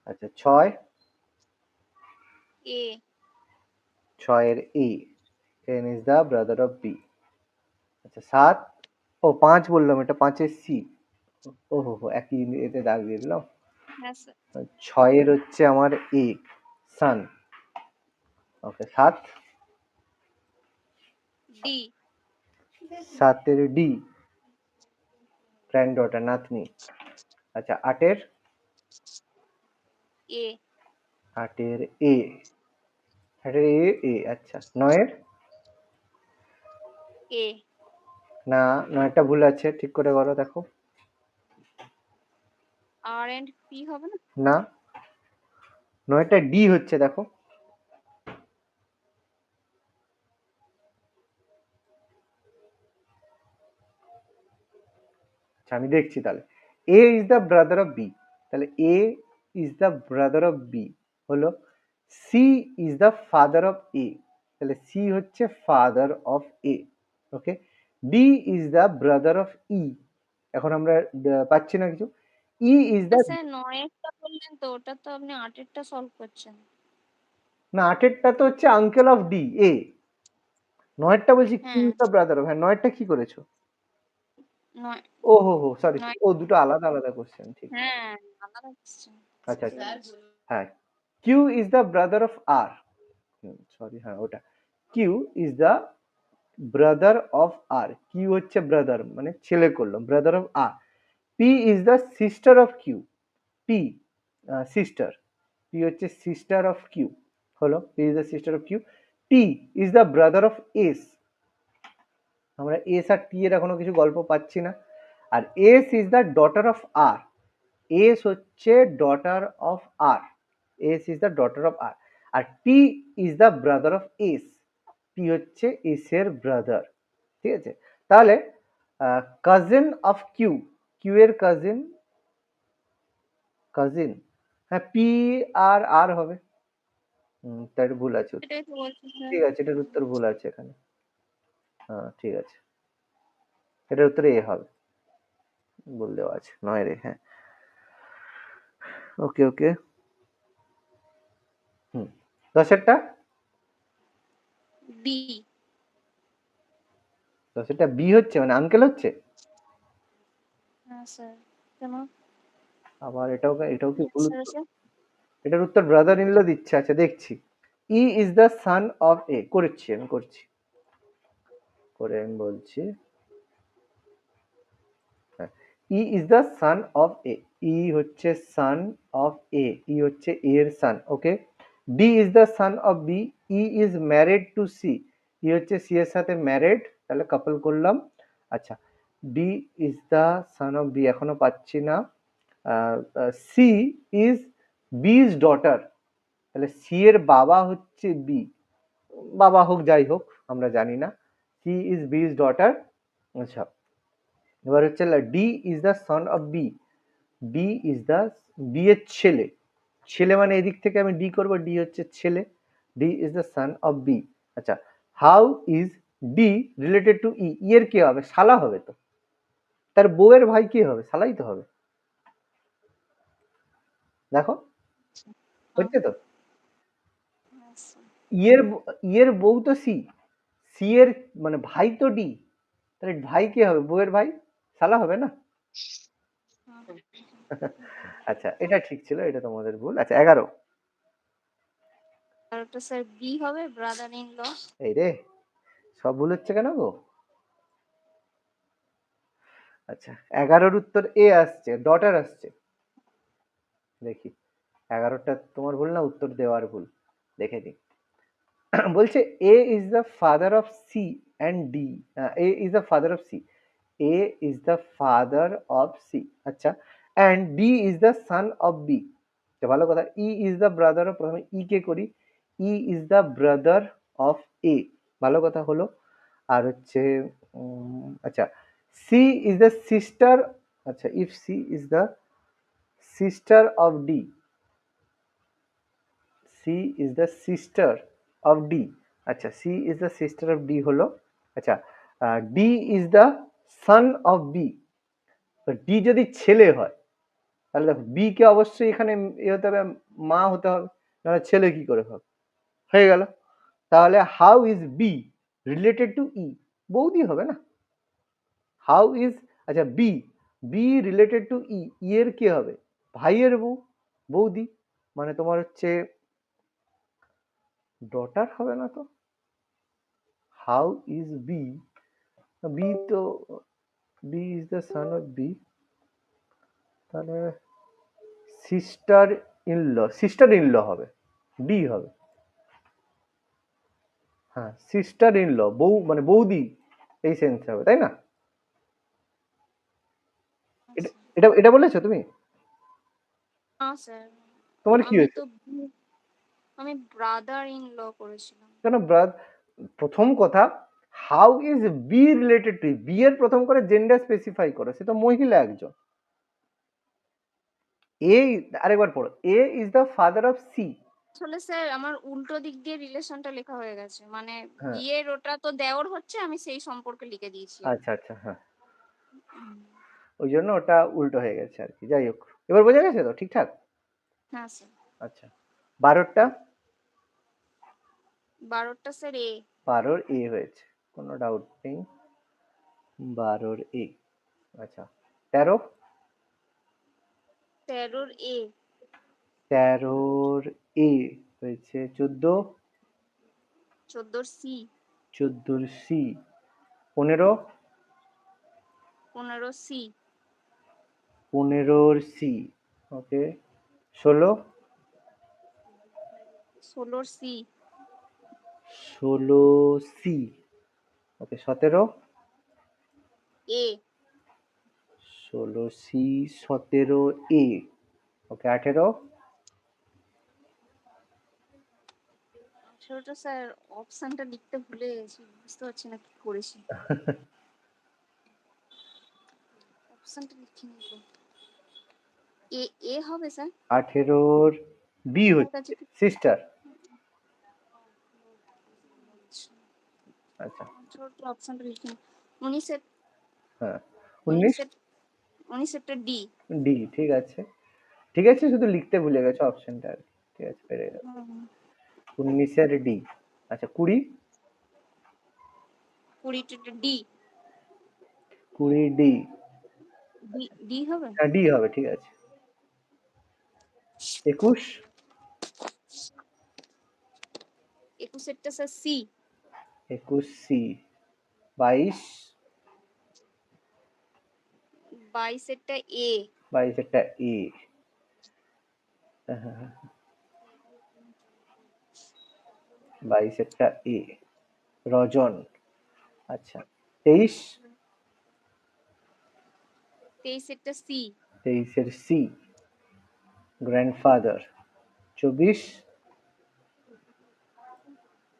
A: আচ্ছা, ছয়,
B: এ।
A: ছয়ের A, N is the brother of B. আচ্ছা, সাত, ও পাঁচ বললাম, এটা পাঁচের সি। ও হো হো, একই এতে দাগ দিয়ে দিলাম।
B: হ্যাঁ স্যার।
A: ছয়ের হচ্ছে আমার এ, সান। ওকে, সাত,
B: ডি।
A: সাতের ডি, গ্র্যান্ড ডটার, নাতনি। আচ্ছা, আটের
B: এ।
A: আটের এ, আটের এ এ। আচ্ছা, নয়ের
B: এ।
A: না, নয়টা ভুল আছে, ঠিক করে করো, দেখো।
B: আর এন্ড পি হবে না?
A: না, নয়টা ডি হচ্ছে, দেখো। আচ্ছা, আমি দেখছি তাহলে। A is the brother of B, তাহলে A is the brother of B হলো। C is the father of A, তাহলে সি হচ্ছে father of A. Okay, D is the brother of E, এখন আমরা পাচ্ছি না কিছু। ই ইজ দ্য,
B: স্যার নয়েরটা বললেন তো, ওটা তো আপনি আটেরটা সলভ করছেন।
A: না, আটেরটা তো হচ্ছে আঙ্কেল অফ ডি, এ। নয়েরটা বলছি কি
B: হ্যাঁ।
A: ইজ দ্য ব্রাদার অফ, হ্যাঁ, নয়েরটা কি করেছো?
B: নয়।
A: ও হো হো, সরি,
B: নয়।
A: ও দুটো আলাদা আলাদা কোশ্চেন, ঠিক।
B: হ্যাঁ, আলাদা question।
A: আচ্ছা আচ্ছা, হ্যাঁ, Q is the brother of R. Sorry, হ্যাঁ, ওটা Q is the brother of R. Q হচ্ছে ব্রাদার, মানে ছেলে করলো, brother of R. P is the sister of Q. P sister, P হচ্ছে সিস্টার অফ কিউ, হলো P is the sister of Q. T is the brother of S. আমরা S আর T এর এখনো কিছু গল্প পাচ্ছি না। আর S is the daughter of R. S হচ্ছে daughter of R, S is the daughter of R. আর T is the brother of S, T হচ্ছে এস এর ব্রাদার। ঠিক আছে, তাহলে কাজিন অফ কিউ, কিউ এর কাজিন, কাজিন, হ্যাঁ, P আর আর হবে। তার ভুল আছে,
B: এটাই তো বলছি স্যার।
A: ঠিক আছে, এটার উত্তর ভুল আছে এখানে। হ্যাঁ, ঠিক আছে, এটার উত্তর এ হবে, ভুল দেওয়া আছে, নয় রে, হ্যাঁ। ওকে ওকে, দশেরটা,
B: বি।
A: দশেরটা বি হচ্ছে, মানে আঙ্কেল হচ্ছে।
B: হ্যাঁ স্যার। কেন?
A: আবার এটাও এটাও কি ভুল
B: স্যার
A: উত্তর?
B: আছে।
A: এটার উত্তর ব্রাদার ইন ল দিচ্ছে। আচ্ছা, দেখছি। E is the son of A, করছি আমি, করছি করে আমি বলছি। E is the son of A, E হচ্ছে সান অফ এ, ই হচ্ছে এ এর son. Okay, D is the son of B, E is married to C, E হচ্ছে সি এর সাথে ম্যারিড, তাহলে কাপল করলাম। আচ্ছা, D is the son of B, এখনো পাচ্ছি না। সি ইজ বিজ ডটার, তাহলে সি এর বাবা হচ্ছে বি, বাবা হোক যাই হোক আমরা জানি না। C is B's daughter. আচ্ছা, এবার হচ্ছে D is the son of B, D is the, B এর ছেলে, ছেলে মানে এদিক থেকে আমি ডি করবো, ডি হচ্ছে ছেলে, D is the son of B. আচ্ছা, how is D related to E, এর কি হবে? শালা হবে তো, তার বউয়ের ভাই কি হবে? শালাই তো হবে। দেখো, হচ্ছে তো,
B: হ্যাঁ স্যার।
A: ইয়ের ইয়ের বউ তো সি, সি এর মানে ভাই তো ডি, তাহলে ভাই কে হবে? বউয়ের ভাই, শালা হবে না। আচ্ছা, এটা ঠিক ছিল, এটা তোমাদের ভুল। আচ্ছা, 11,
B: আর ওটা স্যার বি হবে, ব্রাদার ইন ল।
A: এই রে, সব ভুল হচ্ছে কেন গো? আচ্ছা, 11-র উত্তর এ আসছে, ডটার আসছে। দেখি 11টা তোমার ভুল না উত্তর দেওয়ার ভুল, দেখে দিই। বলছে A is the father of C and D. A is the father of C, A is the father of C, আচ্ছা, and D is the son of B. ভালো কথা। E is the brother of, প্রথমে E কে করি, E is the brother of A, ভালো কথা হলো। আর হচ্ছে আচ্ছা, সি ইজ দ্য সিস্টার, আচ্ছা, if C is the sister of D, C is the sister of D, আচ্ছা, C is the sister of D হলো। আচ্ছা, D is the son of B. D যদি ছেলে হয় তাহলে দেখো বি কে অবশ্যই এখানে এ হতে হবে, মা হতে হবে, নাহলে ছেলে কি করে হবে। হয়ে গেল। তাহলে how is B related to E, বৌদি হবে না। হাউ ইজ, আচ্ছা, B, B related to E, E এর কি হবে, ভাইয়ের বউ, বৌদি, মানে তোমার হচ্ছে ডটার হবে না তো। হাউ ইজ বি, বি তো, B is the son of B, তাহলে sister in law, sister in law হবে, ডি হবে। হ্যাঁ, সিস্টার ইন ল, বউ মানে বৌদি, এই সেন্স হবে, তাই না? এটা এটা এটা বলেছো তুমি?
B: না স্যার,
A: তোমার কি
B: আমি
A: হয়েছে?
B: তো আমি ব্রাদার ইন ল করেছিলাম।
A: কেন প্রথম কথা, how is B related to, B এর প্রথম করে জেন্ডার স্পেসিফাই করো, সে তো মহিলা একজন। এ, আরেকবার পড়ো, A is the father of C.
B: আসলে স্যার আমার উল্টো দিক দিয়ে রিলেশনটা লেখা হয়ে গেছে, মানে
A: হ্যাঁ,
B: বিয়ের ওটা তো দেওর হচ্ছে, আমি সেই সম্পর্কে লিখে দিয়েছি।
A: আচ্ছা আচ্ছা, হ্যাঁ, ওই জন্য ওটা উল্টো হয়ে গেছে আর কি। যাই হোক, এবার বোঝা গেছে তো ঠিকঠাক?
B: হ্যাঁ স্যার।
A: আচ্ছা, 12টা,
B: 12টা স্যার এ।
A: 12র এ হয়েছে, কোনো ডাউট নেই, 12র এ। আচ্ছা, 13,
B: 13র এ।
A: 13র এ হয়েছে, 14,
B: 14র সি।
A: 14র সি, 15,
B: 15র সি।
A: 15র সি, ওকে, 16,
B: 16র C.
A: 16 C, okay, 17,
B: A.
A: 16 C, 17 A, okay, 18,
B: 18টা স্যার অপশনটা লিখতে ভুলে গেছি, বুঝতে পারছি না কি করেছি। অপশনটা লিখিনি তো। এ, এ হবে স্যার।
A: 18র বি
B: আমার
A: হচ্ছে
B: কাছে
A: সিস্টার। আচ্ছা,
B: 18টা অপশনটা লিখিনি। 19
A: হ্যাঁ, 19,
B: 19টা ডি।
A: ডি, ঠিক আছে, ঠিক আছে, শুধু লিখতে ভুলে গেছো অপশনটা আর কি। ঠিক আছে, পেরে গেল। 19-এর ডি, আচ্ছা, 20,
B: 20টা ডি।
A: 20 ডি,
B: ডি, ডি হবে।
A: হ্যাঁ, ডি হবে, ঠিক আছে। 21,
B: 21এরটা স্যার সি।
A: 21 সি, 22,
B: 22এরটা এ।
A: 22-এরটা এ, 22-এরটা এ, রজন। আচ্ছা, 23,
B: 23এরটা সি।
A: 23-এর সি, গ্র্যান্ডফাদার। 24,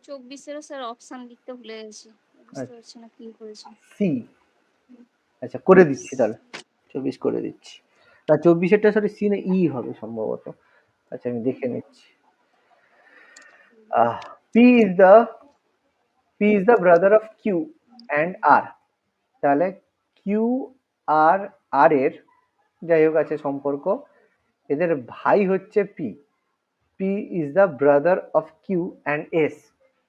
B: 24এরও স্যার অপশন লিখতে ভুলে গেছি, বুঝতে পারছি না কি করেছি।
A: সি, আচ্ছা, করে দিচ্ছি তাহলে, 24 করে দিচ্ছি। না, 24-এরটা সরি সি না ই হবে সম্ভবত। আচ্ছা, আমি দেখে নিচ্ছি। P is the, P is the brother of Q and R. তাহলে কিউ আর আর এর, যাই হোক, আছে সম্পর্ক, এদের ভাই হচ্ছে P. P is the brother of Q and S,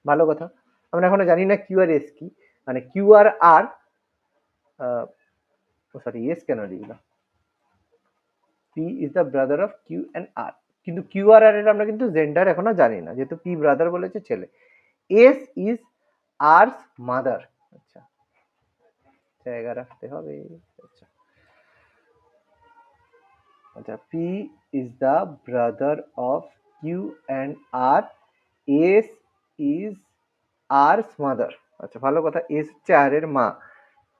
A: ভালো কথা। আমরা এখনো জানি না কিউ আর এস কি, মানে Q R R, sorry S কেন লিখলাম, P is the brother of Q and R. কিন্তু কিউ আর আর এর আমরা কিন্তু জেন্ডার এখনো জানি না, যেহেতু পি ব্রাদার বলেছে ছেলে। S is R's mother. আচ্ছা, জায়গা রাখতে হবে। আচ্ছা আচ্ছা, P is the brother of Q and R. S is R's mother. আচ্ছা, ভালো কথা। এস হচ্ছে আর এর মা।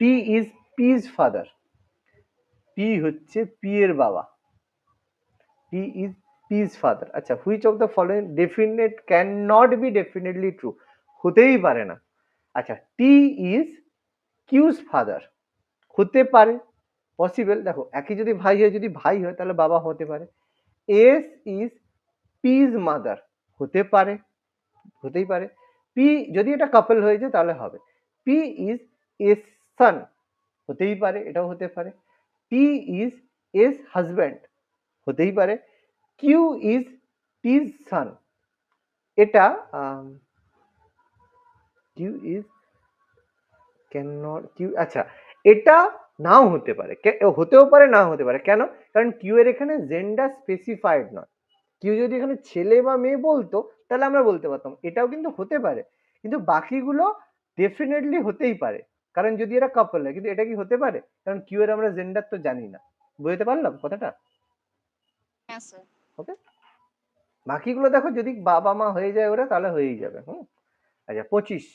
A: P is P's father. P হচ্ছে পি এর বাবা। P is P's father. আচ্ছা, which of the following definite can not be definitely true? হতেই পারে না। আচ্ছা, টি ইজ কিউজ ফাদার। হতে পারে, পসিবল। দেখো, একই যদি ভাই হয়, যদি ভাই হয় তাহলে বাবা হতে পারে। S is peas mother. হতে পারে, হতেই পারে। পি যদি এটা কাপল হয়ে যায় তাহলে হবে। P is S son. হতেই পারে, এটাও হতে পারে। P is S husband. হতেই পারে। Q is T's son. এটা Q is can not Q. আচ্ছা, এটা নাও হতে পারে, হতেও পারে, নাও হতে পারে। কেন? কারণ কিউ এর এখানে জেন্ডার স্পেসিফাইড নয়। কেউ যদি এখানে ছেলে বা মেয়ে বলতো তাহলে আমরা বলতে পারতাম। এটাও কিন্তু হতে পারে, কিন্তু বাকিগুলো ডেফিনেটলি হতেই পারে, কারণ যদি এরা কাপল হয়। কিন্তু এটা কি হতে পারে? কারণ কিউ এর আমরা জেন্ডার তো জানি না। বুঝতে পারলাম কথাটা?
B: হ্যাঁ স্যার।
A: ওকে, বাকিগুলো দেখো যদি বাবা মা হয়ে যায় ওরা, তাহলে হয়েই যাবে। আচ্ছা, 25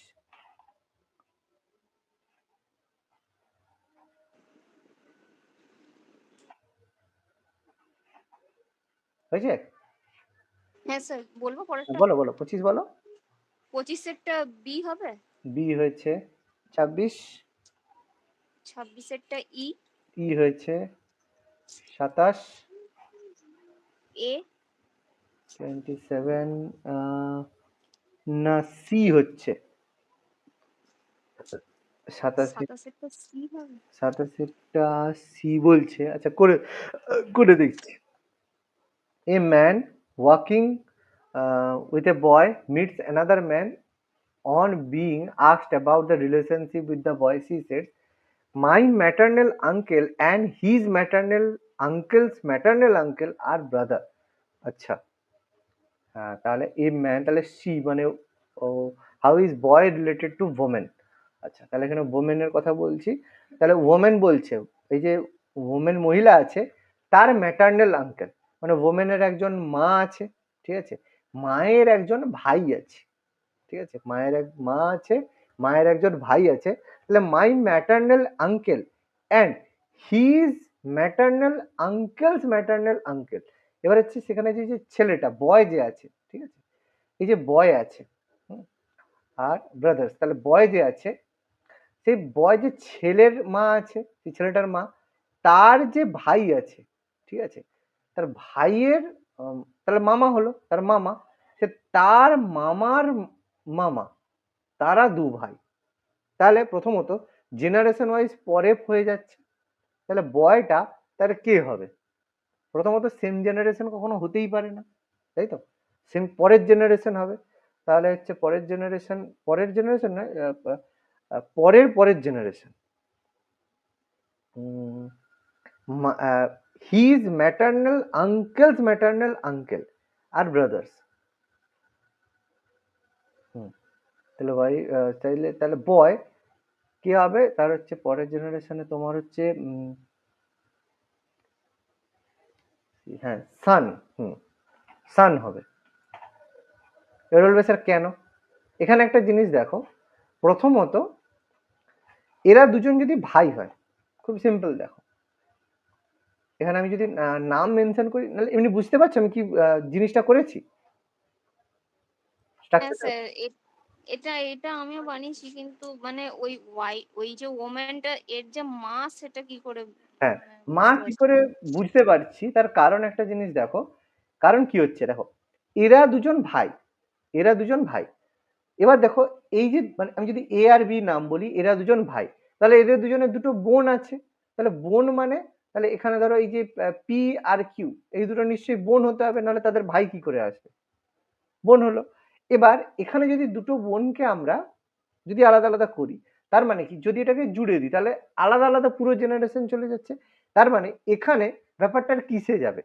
A: হয়েছে?
B: হ্যাঁ স্যার, বলবো পরেরটা?
A: বলো বলো, 25 বলো।
B: 25-এরটা বি হবে।
A: বি হয়েছে। 26।
B: 26-এরটা ই।
A: ই হয়েছে। 27।
B: এ।
A: 27 না, সি হচ্ছে। 27
B: 27-এরটা সি হবে।
A: 27টা সি বলছে। আচ্ছা, করে করে দেখছি। A man walking with a boy meets another man. On being asked about the relationship with the boy, she said, "My maternal uncle and his maternal uncle's maternal uncle are brother." আচ্ছা, হ্যাঁ, তাহলে a man, তাহলে C মানে ও, how is boy related to women. আচ্ছা, তাহলে এখানে ওমেনের কথা বলছি। তাহলে ওমেন বলছে, এই যে ওমেন মহিলা আছে, তার ম্যাটার্নাল আঙ্কেল মানে ওমেনের একজন মা আছে, ঠিক আছে, মায়ের একজন ভাই আছে, ঠিক আছে, মায়ের এক মা আছে, মায়ের একজন ভাই আছে। তাহলে my maternal uncle and his maternal uncle's maternal uncle. এবার হচ্ছে সেখানে যে যে ছেলেটা বয় যে আছে, ঠিক আছে, এই যে বয় আছে আর ব্রাদার্স, তাহলে বয় যে আছে, সেই বয় যে ছেলের মা আছে, সেই ছেলেটার মা, তার যে ভাই আছে, ঠিক আছে, তার ভাইয়ের তাহলে মামা হলো, তার মামা, সে তার মামার মামা, তারা দু ভাই। তাহলে প্রথমত জেনারেশন ওয়াইজ পরে হয়ে যাচ্ছে। তাহলে বয়টা তাহলে কে হবে? প্রথমত সেম জেনারেশন কখনো হতেই পারে না, তাই তো, সেম পরের জেনারেশন হবে। তাহলে হচ্ছে পরের জেনারেশন, পরের জেনারেশন নয়, পরের পরের generation. His maternal uncle's maternal uncle আর ব্রাদার্স। তাহলে ভাই চাইলে তাহলে বয় কি হবে? তার হচ্ছে পরের জেনারেশনে তোমার হচ্ছে হ্যাঁ সান। সান হবে। এবার বলবে স্যার কেন? এখানে একটা জিনিস দেখো, প্রথমত এরা দুজন যদি ভাই হয়, খুব সিম্পল। দেখো, এখানে আমি যদি নাম মেনশন করি, নাহলে এমনি বুঝতে পারছো আমি কি জিনিসটা করেছি?
B: হ্যাঁ স্যার, এটা এটা আমিও বানিয়েছি, কিন্তু মানে ওই যে ওম্যানটা এর যে মা, সেটা কি করে
A: হ্যাঁ, মা
B: বুঝতে
A: কি
B: পারছি
A: করে
B: না।
A: বুঝতে পারছি, তার কারণ একটা জিনিস দেখো। কারণ কি হচ্ছে দেখো, এরা দুজন ভাই, এরা দুজন ভাই। এবার দেখো, এই যে মানে আমি যদি এ আর বি নাম বলি, এরা দুজন ভাই, তাহলে এদের দুজনের দুটো বোন আছে। তাহলে বোন মানে, তাহলে এখানে ধরো এই যে পি আর কিউ, এই দুটো নিশ্চয়ই বোন হতে হবে, নাহলে তাদের ভাই কি করে আসবে? বোন হলো। এবার এখানে যদি দুটো বোনকে আমরা যদি আলাদা আলাদা করি, তার মানে কি, যদি এটাকে জুড়ে দিই তাহলে আলাদা আলাদা পুরো জেনারেশন চলে যাচ্ছে। তার মানে এখানে ব্যাপারটা কিসে যাবে?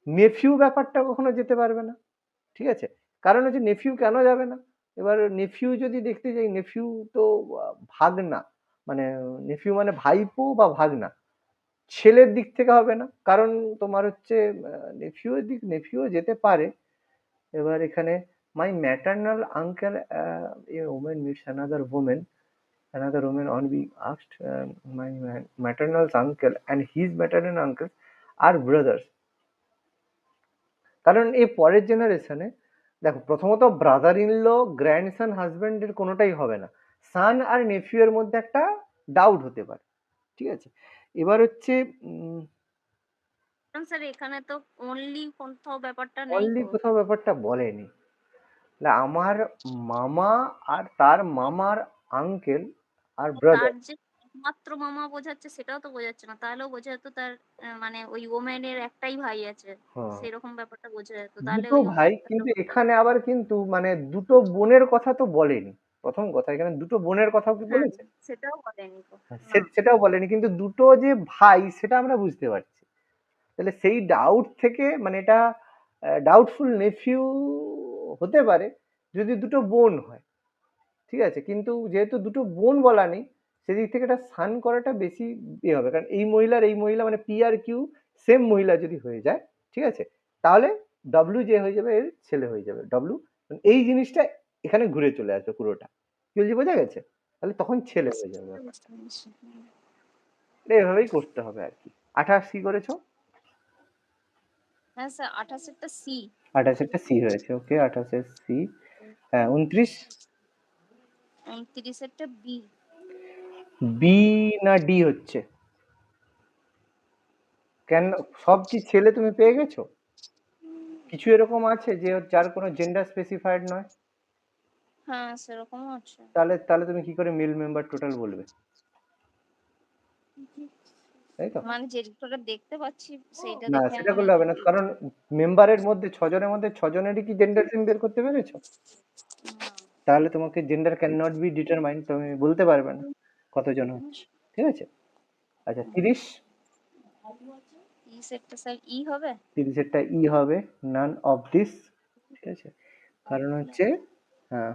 A: নেফিউ ব্যাপারটা কখনো যেতে পারবে না, ঠিক আছে? কারণ হচ্ছে নেফিউ কেন যাবে না? এবার নেফিউ যদি দেখতে যাই, নেফিউ তো ভাগনা, মানে নেফিউ মানে ভাইপো বা ভাগনা, ছেলের দিক থেকে হবে না, কারণ তোমার হচ্ছে নেফিউ যেতে পারে। এবার এখানে my maternal uncle a woman meets another woman on being asked my maternal uncle and his maternal uncle are brothers. কারণ এই পরের জেনারেশনে দেখো, প্রথমত ব্রাদার ইন ল, গ্র্যান্ডসন, হাজবেন্ডের কোনোটাই হবে না। সান আর নেফিউ এর মধ্যে একটা ডাউট হতে পারে, ঠিক আছে? এবার হচ্ছে
B: স্যার এখানে তো অনলি কোথাও ব্যাপারটা নেই
A: অনলি
B: তো।
A: কোথাও ব্যাপারটা বলেনি। আমার মামা আর তার মামার আঙ্কেল আর
B: তার
A: ব্রাদার।
B: যে একমাত্র মামা বোঝাচ্ছে সেটাও তো বোঝাচ্ছে না, তাহলেও বোঝা যেত তার মানে ওই ওম্যানের একটাই ভাই আছে,
A: হ্যাঁ,
B: সেরকম ব্যাপারটা বোঝা যেত, তাহলে
A: দুটো
B: ওই
A: ভাই,
B: ব্যাপারটা
A: কিন্তু এখানে আবার কিন্তু মানে দুটো বোনের কথা তো বলেনি। প্রথম কথা, এখানে দুটো বোনের কথাও কি
B: হ্যাঁ
A: বলেছে?
B: সেটাও বলেনি তো।
A: হ্যাঁ,
B: না
A: সেটাও বলেনি, কিন্তু দুটো যে ভাই সেটা আমরা বুঝতে পারছি। তাহলে সেই ডাউট থেকে মানে এটা ডাউটফুল নেফিউ হতে পারে যদি দুটো বোন হয়, ঠিক আছে? কিন্তু যেহেতু দুটো বোন বলা নেই, সেদিক থেকে এটা সান করাটা বেশি হবে, কারণ এই মহিলা মানে পি আর কিউ সেম মহিলা যদি হয়ে যায়, ঠিক আছে, তাহলে ডব্লিউ যে হয়ে যাবে এর ছেলে হয়ে যাবে ডব্লিউ, এই জিনিসটা এখানে ঘুরে চলে আসবে পুরোটা। কি বলছি, বোঝা গেছে? তাহলে তখন ছেলে হয়ে যাবে ব্যাপারটা।
B: বুঝতে পেরেছি।
A: এটা এভাবেই করতে হবে আর কি। 28 সি করেছো?
B: হ্যাঁ স্যার 28 সি।
A: 28 সি হয়েছে, ওকে। 28 সি, হ্যাঁ। 29
B: 29 বি।
A: বি না ডি হচ্ছে? কেন, সব কি ছেলে তুমি পেয়ে গেছো? কিছু এরকম আছে যে যার কোনো জেন্ডার স্পেসিফাইড নয়?
B: হ্যাঁ সেরকমও আছে।
A: তাহলে তাহলে তুমি কি করে মেল মেম্বার টোটাল বলবে, তাই তো?
B: মানে যেটা দেখতে পাচ্ছি সেইটা
A: না,
B: দেখে
A: সেটা
B: আমি
A: করলে হবে না, কারণ মেম্বারের মধ্যে 6 জনের মধ্যে 6 জনেরই কি জেন্ডার সেম বের করতে পেরেছো? তাহলে তোমাকে gender can not be determined, তুমি বলতে পারবে না কতজন হচ্ছে, ঠিক আছে? আচ্ছা, 30
B: ই সেটটা স্যার ই হবে।
A: 30-এরটা ই হবে, নান অফ দিস, ঠিক আছে? কারণ হচ্ছে, হ্যাঁ।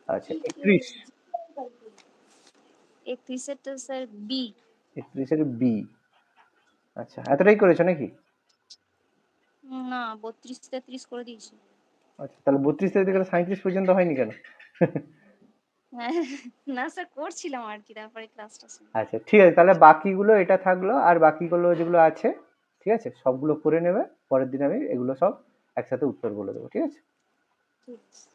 A: আচ্ছা, 31
B: 31 স্যার বি।
A: 31-এর বি। আচ্ছা, এতটাই করেছো নাকি?
B: না 32-33 করে দিয়েছি।
A: আচ্ছা, তাহলে 32 থেকে 37 পর্যন্ত হয়নি কেন?
B: হ্যাঁ, না স্যার করছিলাম আর কি, তারপরে ক্লাসটা শুনে।
A: আচ্ছা, ঠিক আছে, তাহলে বাকিগুলো এটা থাকলো, আর বাকিগুলো যেগুলো আছে, ঠিক আছে, সবগুলো করে নেবে। পরের দিন আমি এগুলো সব একসাথে উত্তর বলে দেবো, ঠিক আছে?
B: ঠিক আছে।